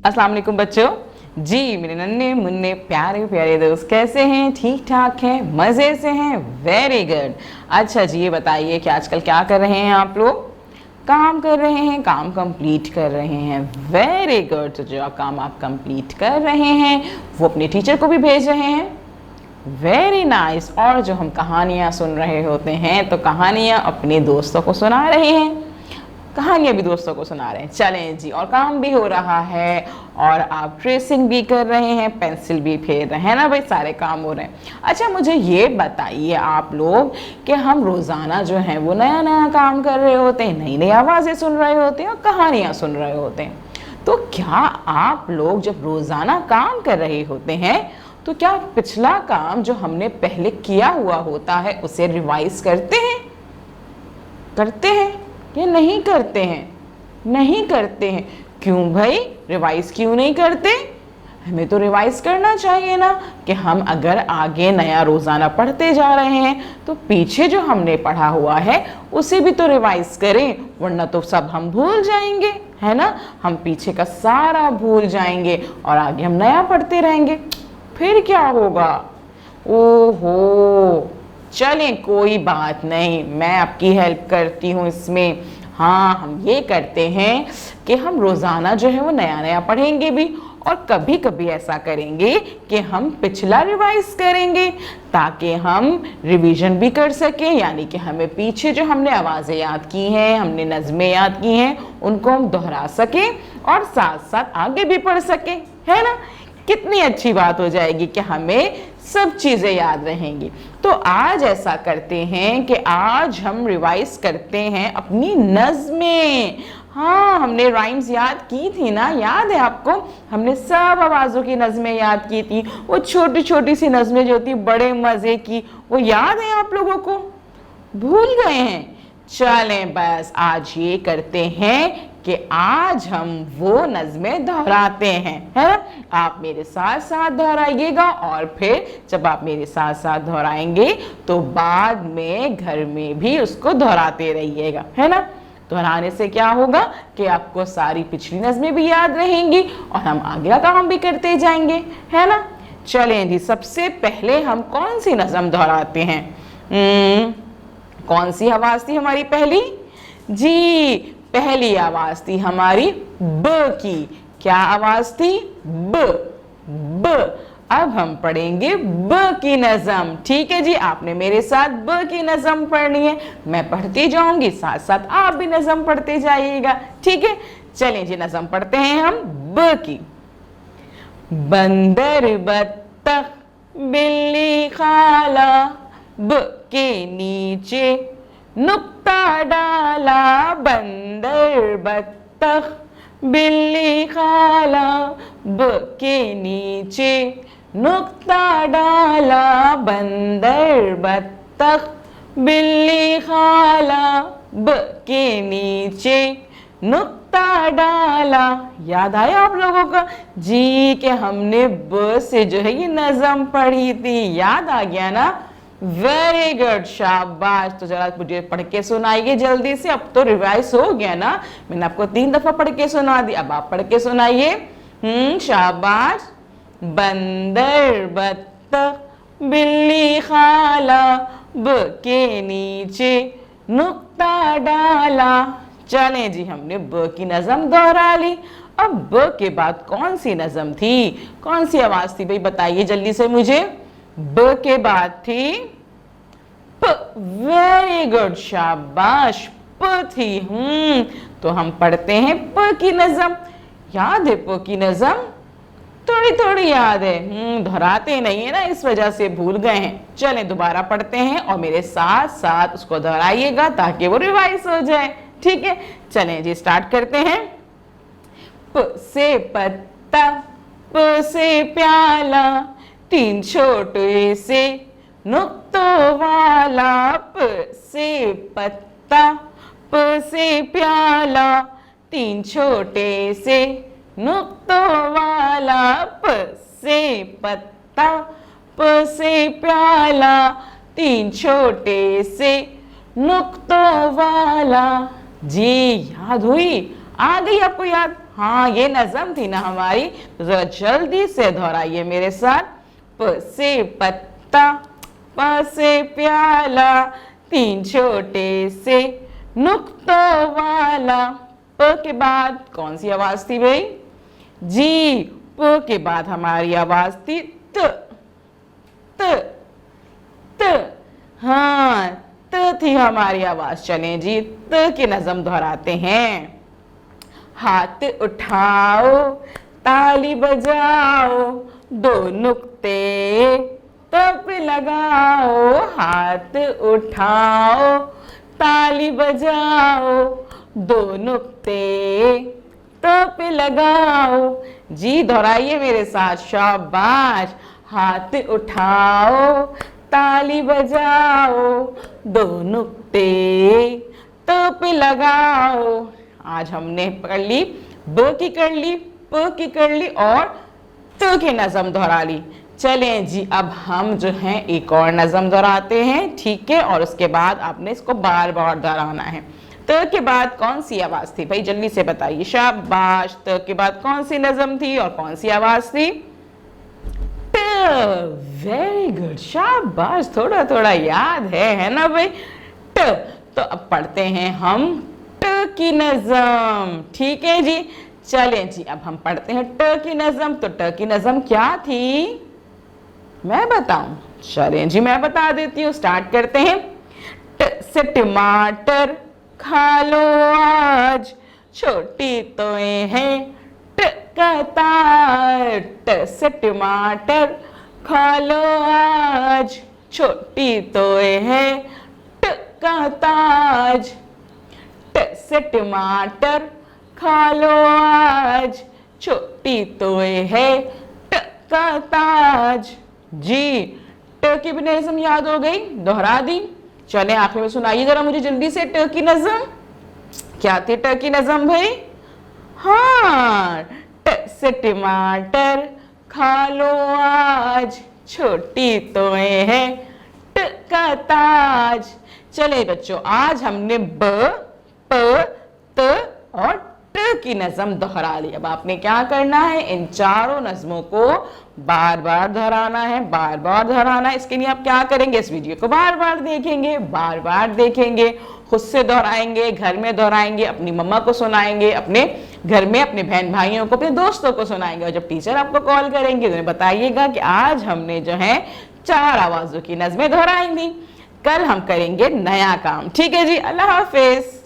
अस्सलाम वालेकुम बच्चों। जी मेरे नन्हे मुन्ने प्यारे प्यारे दोस्त कैसे हैं? ठीक ठाक हैं? मज़े से हैं? Very good. अच्छा जी, ये बताइए कि आजकल क्या कर रहे हैं आप लोग? काम कर रहे हैं, काम कंप्लीट कर रहे हैं। Very good. तो जो काम आप कंप्लीट कर रहे हैं वो अपने टीचर को भी भेज रहे हैं। Very nice. और जो हम कहानियाँ सुन रहे होते हैं तो कहानियाँ अपने दोस्तों को सुना रहे हैं, कहानियाँ भी दोस्तों को सुना रहे हैं। चलें जी, और काम भी हो रहा है और आप ट्रेसिंग भी कर रहे हैं, पेंसिल भी फेर रहे हैं ना भाई, सारे काम हो रहे हैं। अच्छा मुझे ये बताइए आप लोग कि हम रोज़ाना जो है वो नया नया काम कर रहे होते हैं, नई नई आवाज़ें सुन रहे होते हैं और कहानियाँ सुन रहे होते हैं। तो क्या आप लोग जब रोज़ाना काम कर रहे होते हैं तो क्या पिछला काम जो हमने पहले किया हुआ होता है उसे रिवाइज करते हैं? करते हैं या नहीं करते हैं? नहीं करते हैं। क्यों भाई, रिवाइज क्यों नहीं करते? हमें तो रिवाइज करना चाहिए ना, कि हम अगर आगे नया रोज़ाना पढ़ते जा रहे हैं तो पीछे जो हमने पढ़ा हुआ है उसे भी तो रिवाइज करें, वरना तो सब हम भूल जाएंगे, है ना। हम पीछे का सारा भूल जाएंगे और आगे हम नया पढ़ते रहेंगे, फिर क्या होगा? ओहो, चलें कोई बात नहीं, मैं आपकी हेल्प करती हूँ इसमें। हाँ, हम ये करते हैं कि हम रोज़ाना जो है वो नया नया पढ़ेंगे भी, और कभी कभी ऐसा करेंगे कि हम पिछला रिवाइज करेंगे ताकि हम रिवीजन भी कर सकें, यानी कि हमें पीछे जो हमने आवाज़ें याद की हैं, हमने नज़में याद की हैं, उनको हम दोहरा सकें और साथ साथ आगे भी पढ़ सकें, है ना। कितनी अच्छी बात हो जाएगी कि हमें सब चीज़ें याद रहेंगी। तो आज ऐसा करते हैं कि आज हम रिवाइज करते हैं अपनी नज़में। हाँ, हमने राइम्स याद की थी ना, याद है आपको? हमने सब आवाज़ों की नज़में याद की थी, वो छोटी छोटी सी नज़में जो थी बड़े मज़े की, वो याद है आप लोगों को? भूल गए हैं? चलें बस आज ये करते हैं कि आज हम वो नज़में दोहराते हैं, है ना। आप मेरे साथ साथ दोहराइएगा और फिर जब आप मेरे साथ साथ दोहराएंगे तो बाद में घर में भी उसको दोहराते रहिएगा, है ना। दोहराने से क्या होगा कि आपको सारी पिछली नज़में भी याद रहेंगी और हम आगे का काम भी करते जाएंगे, है ना। चलें जी, सबसे पहले हम कौन सी नज़म दोहराते हैं? कौन सी आवाज़ थी हमारी पहली? जी, पहली आवाज थी हमारी ब की। क्या आवाज थी? ब। ब। अब हम पढ़ेंगे ब की नज़म। ठीक है जी, आपने मेरे साथ ब की नज़म पढ़नी है, मैं पढ़ती जाऊंगी, साथ साथ आप भी नज़म पढ़ते जाइएगा, ठीक है। चलें जी, नज़म पढ़ते हैं हम ब की। बंदर बत्तख बिल्ली खाला, ब के नीचे नुक्ता डाला। बंदर बत्तख बिल्ली खाला, ब के नीचे नुक्ता डाला। बंदर बत्तख बिल्ली खाला, ब के नीचे नुक्ता डाला। याद आया आप लोगों का? जी, कि हमने ब से जो है ये नज़म पढ़ी थी, याद आ गया ना। वेरी गुड, शाबाश। तो जरा मुझे पढ़ के सुनाइए जल्दी से, अब तो रिवाइज हो गया ना, मैंने आपको 3 दफा पढ़ के सुना दी, अब आप पढ़ के सुनाइए। शाबाश। बंदर बत्तख बिल्ली खाला, ब के नीचे नुक्ता डाला। चलें जी, हमने ब की नज़म दोहरा ली। अब ब के बाद कौन सी नज़म थी, कौन सी आवाज़ थी भाई, बताइए जल्दी से मुझे। ब के बाद थी प। वेरी गुड, शाबाश, प थी। तो हम पढ़ते हैं प की नज़म। याद है प की नज़म? थोड़ी थोड़ी याद है, दोहराते नहीं है ना, इस वजह से भूल गए हैं। चलें दोबारा पढ़ते हैं और मेरे साथ साथ उसको दोहराइएगा ताकि वो रिवाइज हो जाए, ठीक है। चलें जी, स्टार्ट करते हैं। प से पत्ता, प से प्याला, 3 छोटे से नुक्तों वाला। प से पत्ता, प से प्याला, 3 छोटे से नुक्तों वाला। प से पत्ता, प से प्याला, 3 छोटे से नुक्तों वाला। जी, याद हुई? आ गई आपको याद? हाँ, ये नज़म थी ना हमारी, तो जरा जल्दी से दोहराइए मेरे साथ। प से पत्ता, प से प्याला, तीन छोटे से नुक्तों वाला। प के बाद कौन सी आवाज थी भाई? जी, प के बाद हमारी आवाज थी त। त त हाँ, त थी हमारी आवाज। चलें जी, त की नज़म दोहराते हैं। हाथ उठाओ, ताली बजाओ, दो नुक्ते तब लगाओ। हाथ उठाओ, ताली बजाओ, दो नुक्ते तब लगाओ। जी, दोहराइए मेरे साथ, शाबाश। हाथ उठाओ, ताली बजाओ, दो नुक्ते तब लगाओ। आज हमने पढ़ ली, ब की कर ली, प की कर ली और त की नज़म दोहरा ली। चलें जी, अब हम जो हैं एक और नज़म दोहराते हैं, ठीक है? और उसके बाद आपने इसको बार बार दोहराना है। त के बाद कौन सी आवाज़ थी भाई? जल्दी से बताइए। शाबाश। त के बाद कौन सी नज़म थी और कौन सी आवाज़ थी? ट। वेरी गुड, शाबाश। थोड़ा थोड़ा याद है ना भाई? ट। तो अब पढ़ते हैं हम ट की नज़म, ठीक है जी? चलें जी, अब हम पढ़ते हैं ट की नज़म। तो ट की नज़म क्या थी, मैं बताऊं? चलें जी, मैं बता देती हूँ। स्टार्ट करते हैं। ट से टमाटर, खा लो आज, छोटी तोय है ट का तार। ट से टमाटर, खा लो आज, छोटी तोय है ट का ताज। ट से टमाटर, खा लो आज, छोटी तोय है ट का ताज। जी, ट की भी नज़म याद हो गई, दोहरा दी। चले आखिर में सुनाइए जरा मुझे जल्दी से ट की नज़म। क्या थी ट की नज़म भाई? हाँ, ट से टमाटर, खा लो आज, छोटी तोय है ट का ताज। चले बच्चों, आज हमने ब, प, त और ट की नज़म दोहरा ली। अब आपने क्या करना है, इन चारों नज़मों को बार बार दोहराना है, बार बार दोहराना है। इसके लिए आप क्या करेंगे, इस वीडियो को बार बार देखेंगे, बार बार देखेंगे, खुद से दोहराएंगे, घर में दोहराएंगे, अपनी मम्मा को सुनाएंगे, अपने घर में अपने बहन भाइयों को, अपने दोस्तों को सुनाएंगे। और जब टीचर आपको कॉल करेंगे तो बताइएगा कि आज हमने जो है 4 आवाज़ों की नज़में दोहराई थी। कल हम करेंगे नया काम, ठीक है जी? अल्लाह हाफिज।